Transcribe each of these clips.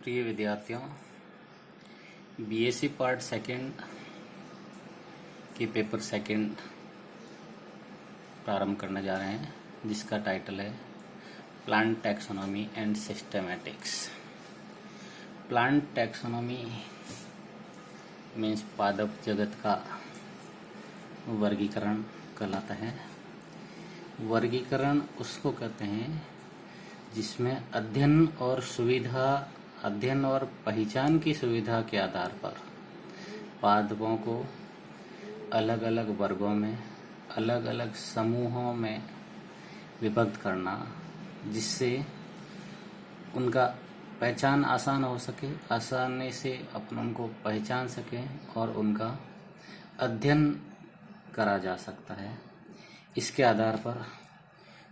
प्रिय विद्यार्थियों, BSc part second की पेपर सेकंड प्रारंभ करने जा रहे हैं, जिसका टाइटल है plant taxonomy and systematics. Plant taxonomy means पादप जगत का वर्गीकरण कहलाता है। वर्गीकरण उसको कहते हैं जिसमें अध्ययन और पहचान की सुविधा के आधार पर पादपों को अलग अलग वर्गों में, अलग अलग समूहों में विभक्त करना, जिससे उनका पहचान आसान हो सके, आसानी से अपन उनको पहचान सकें और उनका अध्ययन करा जा सकता है। इसके आधार पर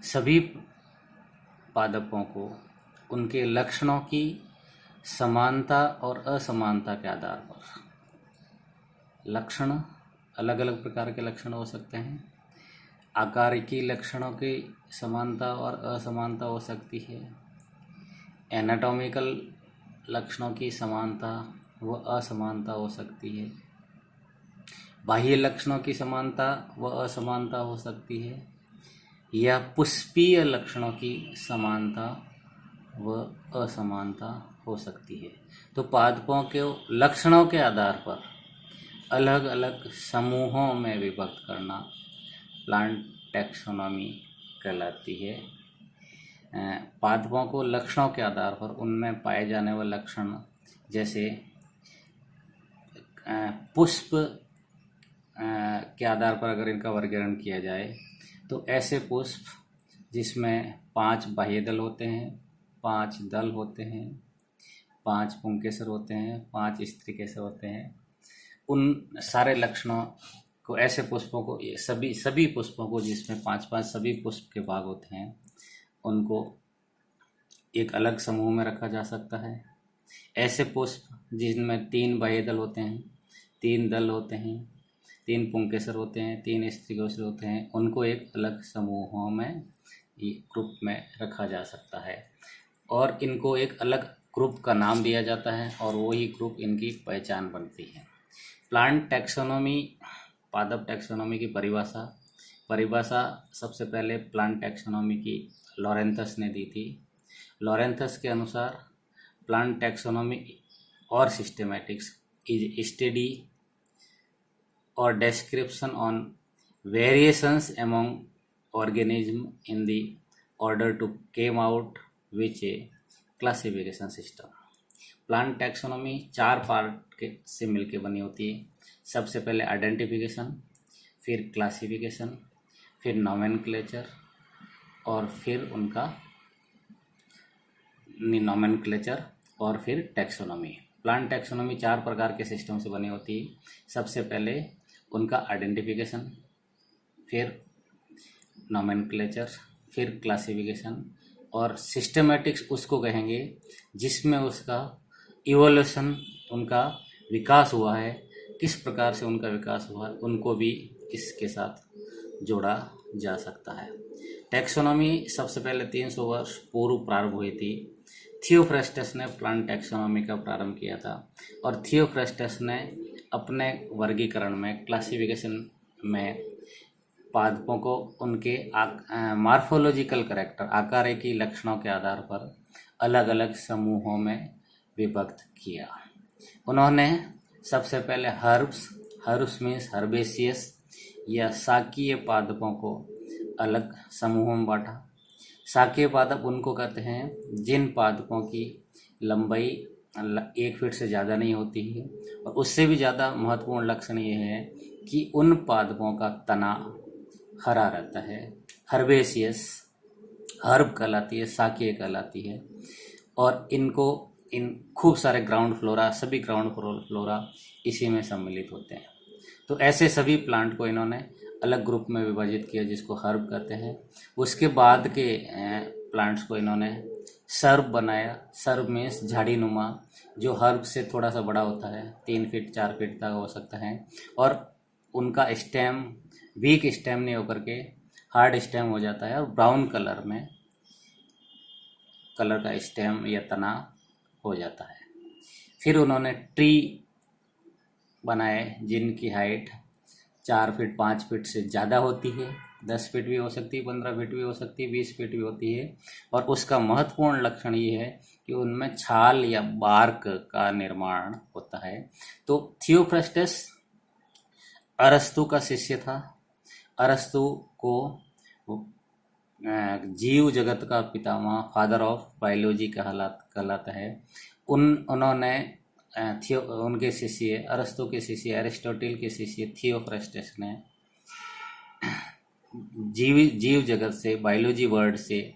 सभी पादपों को उनके लक्षणों की समानता और असमानता के आधार पर लक्षण, अलग अलग प्रकार के लक्षण हो सकते हैं। आकारिकी लक्षणों की समानता और असमानता हो सकती है। एनाटॉमिकल लक्षणों की समानता व असमानता हो सकती है। बाह्य लक्षणों की समानता व असमानता हो सकती है, या पुष्पीय लक्षणों की समानता व असमानता हो सकती है। तो पादपों के लक्षणों के आधार पर अलग अलग समूहों में विभक्त करना प्लांट टैक्सोनॉमी कहलाती है। पादपों को लक्षणों के आधार पर उनमें पाए जाने वाले लक्षण, जैसे पुष्प के आधार पर अगर इनका वर्गीकरण किया जाए तो ऐसे पुष्प जिसमें 5 बाह्य दल होते हैं, 5 दल होते हैं, 5 पुंकेसर होते हैं, 5 स्त्रीकेसर होते हैं, उन सारे लक्षणों को, ऐसे पुष्पों को, सभी पुष्पों को जिसमें 5-5 सभी पुष्प के भाग होते हैं, उनको एक अलग समूह में रखा जा सकता है। ऐसे पुष्प जिनमें 3 बाह्य दल होते हैं, 3 दल होते हैं, 3 पुंकेसर होते हैं, 3 स्त्रीकेसर होते हैं, उनको एक अलग समूहों में, ग्रुप में रखा जा सकता है और इनको एक अलग ग्रुप का नाम दिया जाता है और वही ग्रुप इनकी पहचान बनती है। प्लांट टैक्सोनॉमी, पादप टैक्सोनॉमी की परिभाषा सबसे पहले प्लांट टैक्सोनॉमी की लॉरेंथस ने दी थी। लॉरेंथस के अनुसार प्लांट टैक्सोनॉमी और systematics is study or description on variations among organism in the order to came out which a classification system। Plant taxonomy 4 part के से मिलकर बनी होती है। सबसे पहले आइडेंटिफिकेशन, फिर क्लासिफिकेशन, फिर नोमेनक्लेचर और फिर टैक्सोनॉमी। प्लांट टैक्सोनॉमी 4 प्रकार के सिस्टम से बनी होती है। सबसे पहले उनका आइडेंटिफिकेशन, फिर नोमेनक्लेचर, फिर क्लासिफिकेशन, और सिस्टेमैटिक्स उसको कहेंगे जिसमें उसका इवोल्यूशन, उनका विकास हुआ है, किस प्रकार से उनका विकास हुआ है, उनको भी इसके साथ जोड़ा जा सकता है। टैक्सोनॉमी सबसे पहले 300 वर्ष पूर्व प्रारंभ हुई थी। थियोफ्रास्टस ने प्लांट टैक्सोनॉमी का प्रारंभ किया था और थियोफ्रास्टस ने अपने वर्गीकरण में, क्लासिफिकेशन में, पादपों को उनके मार्फोलॉजिकल कैरेक्टर, आकारिकी लक्षणों के आधार पर अलग अलग समूहों में विभक्त किया। उन्होंने सबसे पहले हर्ब्स मीन्स हर्बेसियस या शाकीय पादपों को अलग समूहों में बांटा। शाकीय पादप उनको कहते हैं जिन पादपों की लंबाई 1 फीट से ज़्यादा नहीं होती है, और उससे भी ज़्यादा महत्वपूर्ण लक्षण ये है कि उन पादपों का तना हरा रहता है। हर्बेसियस हर्ब कहलाती है, शाकीय कहलाती है, और इन खूब सारे सभी ग्राउंड फ्लोरा इसी में सम्मिलित होते हैं। तो ऐसे सभी प्लांट को इन्होंने अलग ग्रुप में विभाजित किया, जिसको हर्ब कहते हैं। उसके बाद के प्लांट्स को इन्होंने सर्ब बनाया। सर्ब मीन्स झाड़ी नुमा, जो हर्ब से थोड़ा सा बड़ा होता है, 3 फीट 4 फीट तक हो सकता है, और उनका स्टेम वीक स्टेम नहीं होकर के हार्ड स्टेम हो जाता है और ब्राउन कलर का स्टेम या तना हो जाता है। फिर उन्होंने ट्री बनाए जिनकी हाइट 4 फीट 5 फीट से ज़्यादा होती है, 10 फीट भी हो सकती है, 15 फीट भी हो सकती है, 20 फीट भी होती है। और उसका महत्वपूर्ण लक्षण ये है कि उनमें छाल या बार्क का निर्माण होता है। तो थियोफ्रास्टस अरस्तु का शिष्य था। अरस्तु को जीव जगत का पितामह, फादर ऑफ बायोलॉजी कहलाता है। उन्होंने उनके शिष्य अरस्तु के शिष्य एरिस्टोटल के शिष्य थियोफ्रास्टस ने जीव जगत से, बायोलॉजी वर्ड से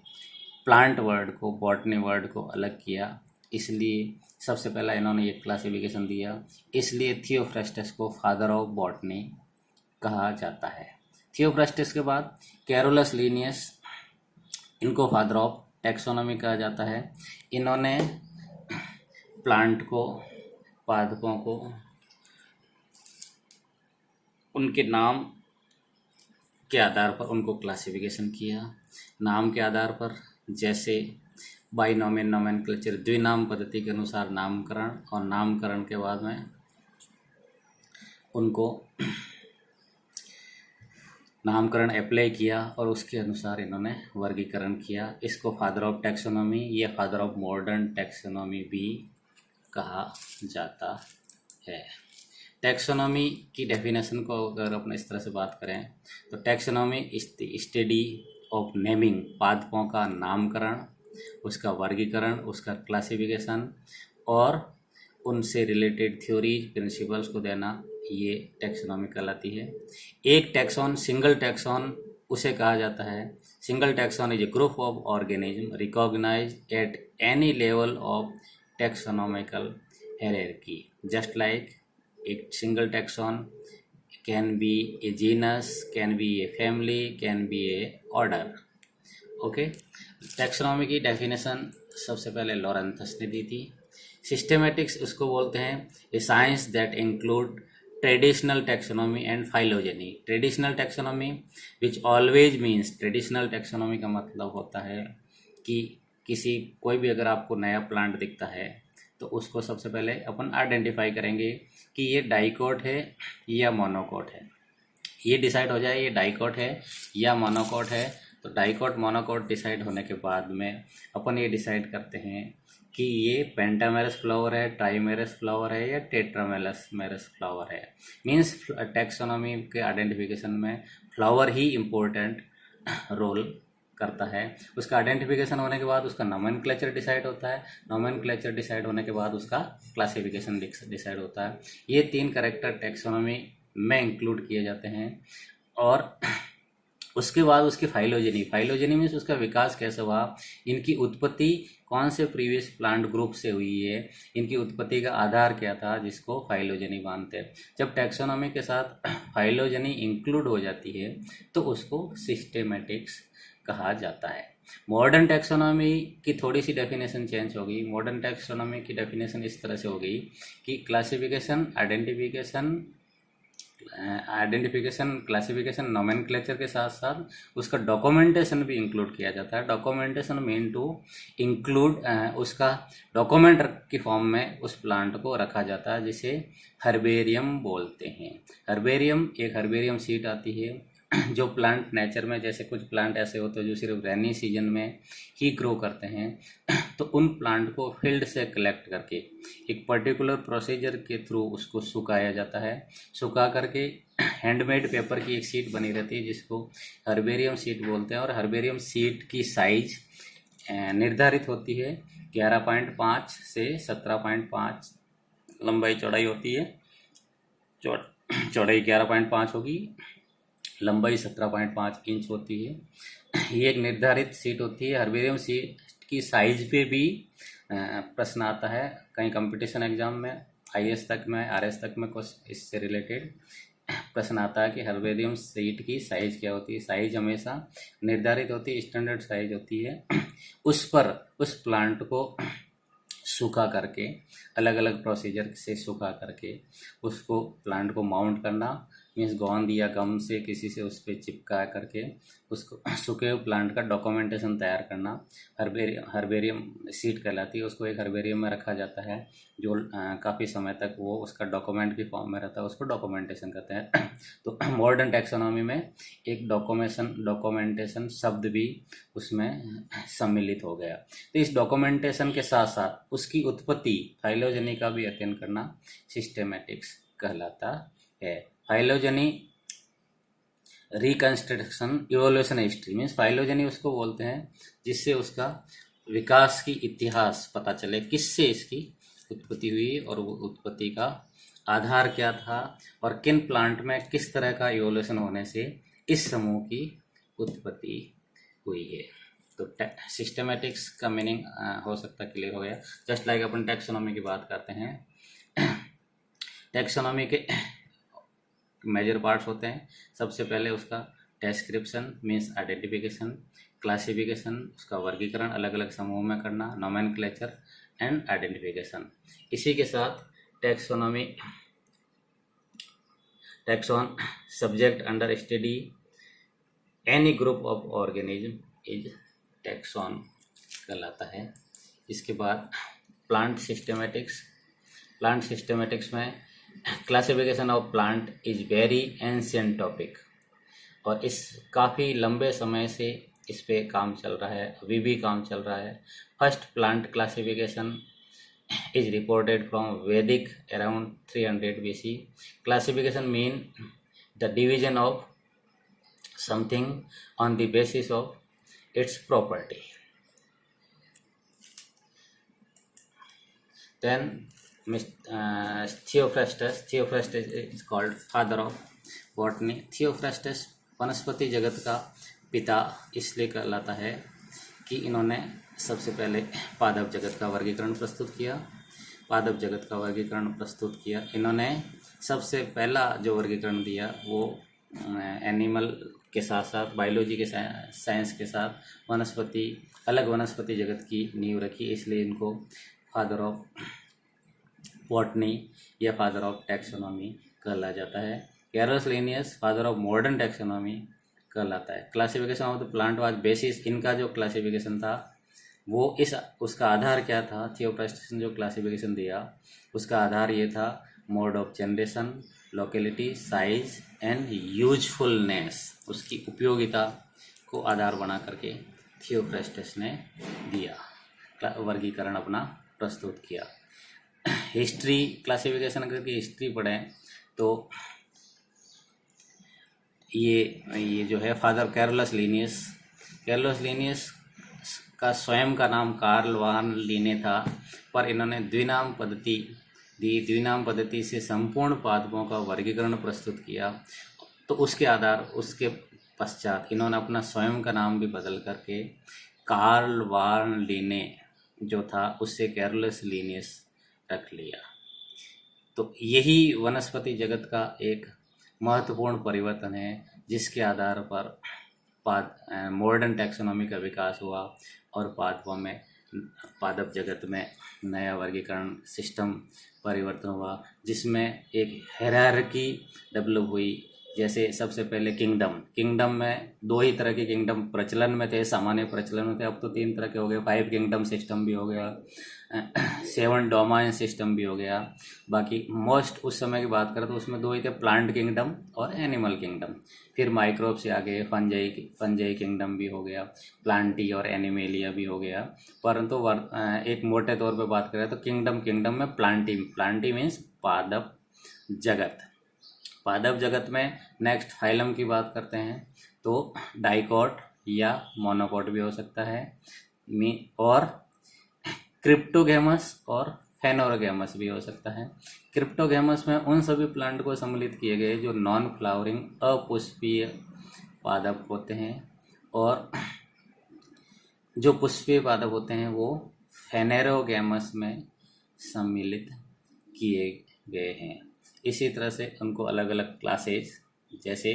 प्लांट वर्ड को, बॉटनी वर्ड को अलग किया। इसलिए सबसे पहला इन्होंने ये क्लासिफिकेशन दिया। इसलिए थियोफ्रास्टस को फादर ऑफ बॉटनी कहा जाता है। थियोफ्रास्टस के बाद कैरोलस लीनियस, इनको फादर ऑफ टैक्सोनॉमी कहा जाता है। इन्होंने प्लांट को, पादपों को उनके नाम के आधार पर उनको क्लासिफिकेशन किया। नाम के आधार पर, जैसे बाइनोमियल नोमेनक्लेचर, द्विनाम पद्धति के अनुसार नामकरण, और नामकरण के बाद में उनको नामकरण अप्लाई किया और उसके अनुसार इन्होंने वर्गीकरण किया। इसको फादर ऑफ टैक्सोनॉमी या फादर ऑफ मॉडर्न टैक्सोनॉमी भी कहा जाता है। टैक्सोनॉमी की डेफिनेशन को अगर अपन इस तरह से बात करें तो टैक्सोनॉमी स्टडी ऑफ नेमिंग, पादपों का नामकरण, उसका वर्गीकरण, उसका क्लासिफिकेशन और उनसे रिलेटेड थ्योरीज, प्रिंसिपल्स को देना, ये टैक्सोनॉमी कहलाती है। एक टैक्सॉन, सिंगल टैक्सॉन उसे कहा जाता है। Single taxon is a group of organism recognize at any level of taxonomical hierarchy, just like a single taxon can be a genus, can be a family, can be a order. Okay, taxonomy की definition सबसे पहले लॉरेंथस ने दी थी। Systematics उसको बोलते हैं ए science that include traditional taxonomy and phylogeny. Traditional taxonomy which always means, traditional taxonomy का मतलब होता है कि कोई भी अगर आपको नया प्लांट दिखता है तो उसको सबसे पहले अपन आइडेंटिफाई करेंगे कि ये डाइकोट है या मोनोकोट है। ये डिसाइड हो जाए ये डाइकोट है या मोनोकोट है। तो डाइकोट मोनोकोट डिसाइड होने के बाद में अपन ये डिसाइड करते हैं कि ये पेंटामेरस फ्लावर है, ट्राइमेरस फ्लावर है या टेट्रामेरस फ्लावर है। मीन्स टैक्सोनॉमी के आइडेंटिफिकेशन में फ्लावर ही इम्पोर्टेंट रोल करता है। उसका आइडेंटिफिकेशन होने के बाद उसका नोमेनक्लेचर डिसाइड होता है। नोमेनक्लेचर डिसाइड होने के बाद उसका क्लासिफिकेशन डिसाइड होता है। ये 3 कैरेक्टर टैक्सोनॉमी में इंक्लूड किए जाते हैं। और उसके बाद उसकी फाइलोजेनी मीन्स उसका विकास कैसे हुआ, इनकी उत्पत्ति कौन से प्रीवियस प्लांट ग्रुप से हुई है, इनकी उत्पत्ति का आधार क्या था, जिसको फाइलोजेनी मानते हैं। जब टैक्सोनॉमी के साथ फाइलोजेनी इंक्लूड हो जाती है तो उसको सिस्टेमेटिक्स कहा जाता है। मॉडर्न टैक्सोनॉमी की थोड़ी सी डेफिनेशन चेंज होगी। मॉडर्न टैक्सोनॉमी की डेफिनेशन इस तरह से होगी कि क्लासिफिकेशन, आइडेंटिफिकेशन, क्लासिफिकेशन, नोमेनक्लेचर के साथ साथ उसका डॉक्यूमेंटेशन भी इंक्लूड किया जाता है। डॉक्यूमेंटेशन मीन टू इंक्लूड, उसका डॉक्यूमेंट की फॉर्म में उस प्लांट को रखा जाता है, जिसे हर्बेरियम बोलते हैं। एक हर्बेरियम सीट आती है जो प्लांट नेचर में, जैसे कुछ प्लांट ऐसे होते हैं जो सिर्फ रेनी सीजन में ही ग्रो करते हैं, तो उन प्लांट को फील्ड से कलेक्ट करके एक पर्टिकुलर प्रोसीजर के थ्रू उसको सुखाया जाता है। सुखा करके हैंडमेड पेपर की एक शीट बनी रहती है जिसको हर्बेरियम शीट बोलते हैं। और हर्बेरियम शीट की साइज निर्धारित होती है 11.5 से 17.5 लंबाई चौड़ाई होती है। चौड़ाई 11.5 होगी, लंबाई 17.5 इंच होती है। ये एक निर्धारित सीट होती है। हर्बेरियम सीट की साइज पे भी प्रश्न आता है कहीं कंपटीशन एग्जाम में, IAS तक में, RS तक में कुछ इससे रिलेटेड प्रश्न आता है कि हर्बेरियम सीट की साइज क्या होती है। साइज हमेशा निर्धारित होती है, स्टैंडर्ड साइज होती है। उस पर उस प्लांट को सूखा करके, अलग अलग प्रोसीजर से सूखा करके उसको प्लांट को माउंट करना, मीन्स गोंद या गम से किसी से उस पर चिपका करके उसको सूखे हुए प्लांट का डॉक्यूमेंटेशन तैयार करना हर्बेरियम सीड कहलाती है। उसको एक हर्बेरियम में रखा जाता है जो काफ़ी समय तक वो उसका डॉक्यूमेंट की फॉर्म में रहता है, उसको डॉक्यूमेंटेशन कहते हैं। तो मॉडर्न टैक्सोनॉमी में एक डॉक्यूमेंटेशन शब्द भी उसमें सम्मिलित हो गया। तो इस डॉक्यूमेंटेशन के साथ साथ उसकी उत्पत्ति फाइलोजेनी का भी अध्ययन करना सिस्टेमेटिक्स कहलाता है। Phylogeny reconstruction evolution history means phylogeny उसको बोलते हैं जिससे उसका विकास की इतिहास पता चले, किससे इसकी उत्पत्ति हुई और वो उत्पत्ति का आधार क्या था और किन प्लांट में किस तरह का इवोल्यूशन होने से इस समूह की उत्पत्ति हुई है। तो सिस्टेमेटिक्स का मीनिंग हो सकता है क्लियर हो गया। जस्ट लाइक अपन टैक्सोनॉमी की बात करते हैं। टैक्सोनॉमी के मेजर पार्ट्स होते हैं। सबसे पहले उसका डिस्क्रिप्शन मीन्स आइडेंटिफिकेशन, क्लासिफिकेशन उसका वर्गीकरण अलग अलग समूह में करना, नोमेनक्लेचर एंड आइडेंटिफिकेशन। इसी के साथ taxon subject under study any group of organism is taxon कहलाता है। इसके बाद प्लांट सिस्टेमेटिक्स में classification of plant is very ancient topic और इस काफ़ी लंबे समय से इस पे काम चल रहा है, अभी भी काम चल रहा है। First plant classification is reported from Vedic around 300 BC. Classification mean the division of something on the basis of its property. Then Theophrastus is called father of botany. Theophrastus वनस्पति जगत का पिता इसलिए कहलाता है कि इन्होंने सबसे पहले पादप जगत का वर्गीकरण प्रस्तुत किया। इन्होंने सबसे पहला जो वर्गीकरण दिया वो एनिमल के साथ साथ बायोलॉजी के साइंस के साथ अलग वनस्पति जगत की नींव रखी, इसलिए इनको फादर ऑफ बॉटनी या फादर ऑफ टैक्सोनॉमी कहला जाता है। Carlos Linnaeus father of modern taxonomy कहलाता है। Classification of the plant was basis, इनका जो क्लासिफिकेशन था वो उसका आधार क्या था। थियोफ्रास्टस ने जो क्लासिफिकेशन दिया उसका आधार ये था mode of generation, locality, size and usefulness, उसकी उपयोगिता को आधार बना करके थियोफ्रास्टस ने दिया वर्गीकरण अपना प्रस्तुत किया। हिस्ट्री क्लासिफिकेशन करके हिस्ट्री पढ़ें तो ये जो है फादर कैरोलस लीनियस का स्वयं का नाम कार्ल वान लीने था, पर इन्होंने द्विनाम पद्धति से संपूर्ण पादपों का वर्गीकरण प्रस्तुत किया। तो उसके पश्चात इन्होंने अपना स्वयं का नाम भी बदल करके कार्ल वान लीने जो था उससे कैरोलस लीनियस रख लिया। तो यही वनस्पति जगत का एक महत्वपूर्ण परिवर्तन है जिसके आधार पर मॉडर्न टैक्सोनॉमी का विकास हुआ और पादप जगत में नया वर्गीकरण सिस्टम परिवर्तन हुआ, जिसमें एक हायरार्की डेवलप हुई। जैसे सबसे पहले किंगडम में 2 ही तरह के किंगडम प्रचलन में थे, सामान्य प्रचलन में थे। अब तो 3 तरह के हो गए, 5 किंगडम सिस्टम भी हो गया, 7 डोमाइन सिस्टम भी हो गया। बाकी मोस्ट उस समय की बात करें तो उसमें 2 ही थे, प्लांट किंगडम और एनिमल किंगडम। फिर माइक्रोब से आगे फंजाई किंगडम भी हो गया, प्लांटी और एनिमेलिया भी हो गया। परंतु एक मोटे तौर पे बात करें तो किंगडम में प्लांटी मीन्स पादप जगत में नेक्स्ट फाइलम की बात करते हैं तो डाइकॉट या मोनोकॉट भी हो सकता है, और क्रिप्टोगैमस और फेनोरोगैमस भी हो सकता है। क्रिप्टोगैमस में उन सभी प्लांट को सम्मिलित किए गए जो नॉन फ्लावरिंग अपुष्पीय पादप होते हैं, और जो पुष्पीय पादप होते हैं वो फेनेरोगैमस में सम्मिलित किए गए हैं। इसी तरह से उनको अलग अलग क्लासेज, जैसे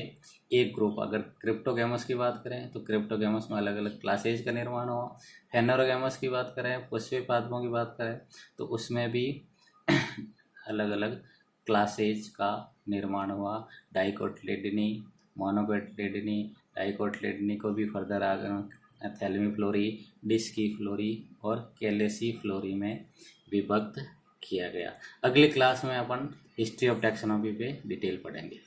एक ग्रुप अगर क्रिप्टोगैमस की बात करें तो क्रिप्टोगैमस में अलग अलग क्लासेज का निर्माण हुआ। फेनोरोगैमस की बात करें, पुष्पीय पादपों की बात करें तो उसमें भी अलग अलग क्लासेज का निर्माण हुआ, डाइकोटिलेडनी, मोनोकोटिलेडनी, डाइकोटिलेडनी को भी फर्दर आगे थैलेमी फ्लोरी, डिस्की फ्लोरी और कैलेसी फ्लोरी में विभक्त किया गया। अगली क्लास में अपन हिस्ट्री ऑफ टैक्सोनॉमी पे डिटेल पढ़ेंगे।